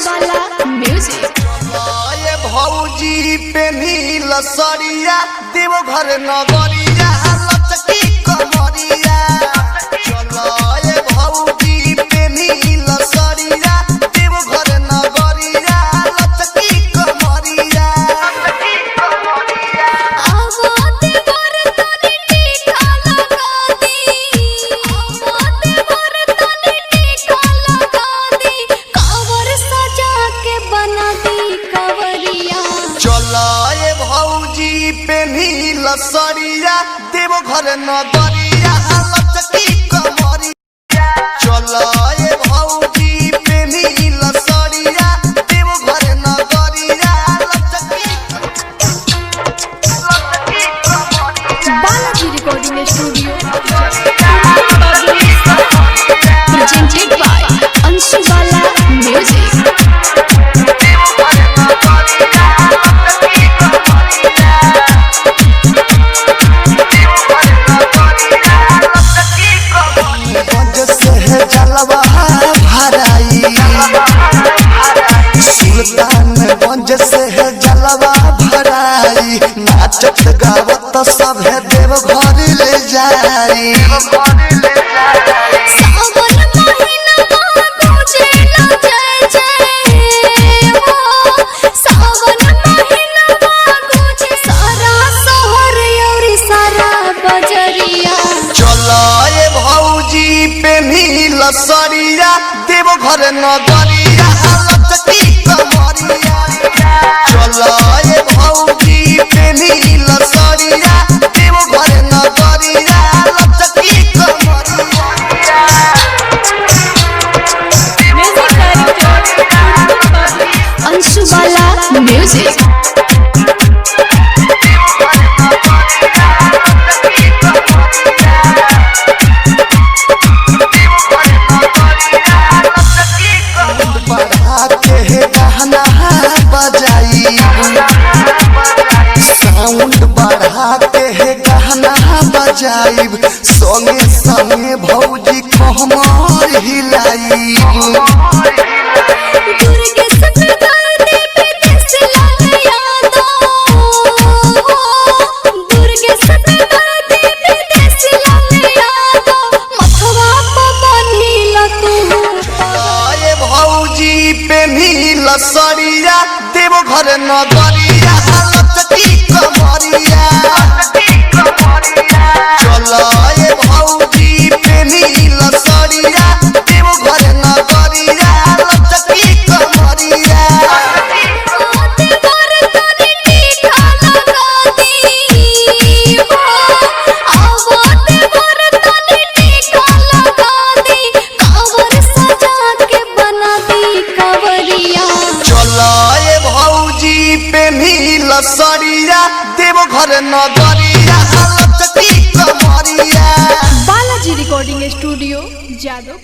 Anshubala music. ये भौजी पे नील सरिया देवघर नगरिया लचकी कमरिया। चलो ये भौजी पे नील सरिया देवघर नगरिया लचकी कमरिया। सरिया देवघर नगरिया लचकी कमरिया। चलो ये भौजी पे नील सरिया देवघर नगरिया लचकी Balaji recording studio presented by Anshubala music. Sultanganj से है जलवा भराई नाचत गावत सब है देवघर ले जाई। सरिया देवघर नगरिया लचकी कमरिया। चलो ये भौजी पे नील सरिया देवघर नगरिया लचकी कमरिया। अंशुबाला म्यूजिक। साउंड बढ़ा के है गहना बजाइब संगे संगे भौजी कमर हिलाइब। सरिया देवघर नगरिया लचकी कमरिया। चलो ये भौजी पे नील सरिया देवघर नगरिया लचकी कमरिया। सरिया देवघर नगरिया लचकी कमरिया। Balaji recording studio Jadav.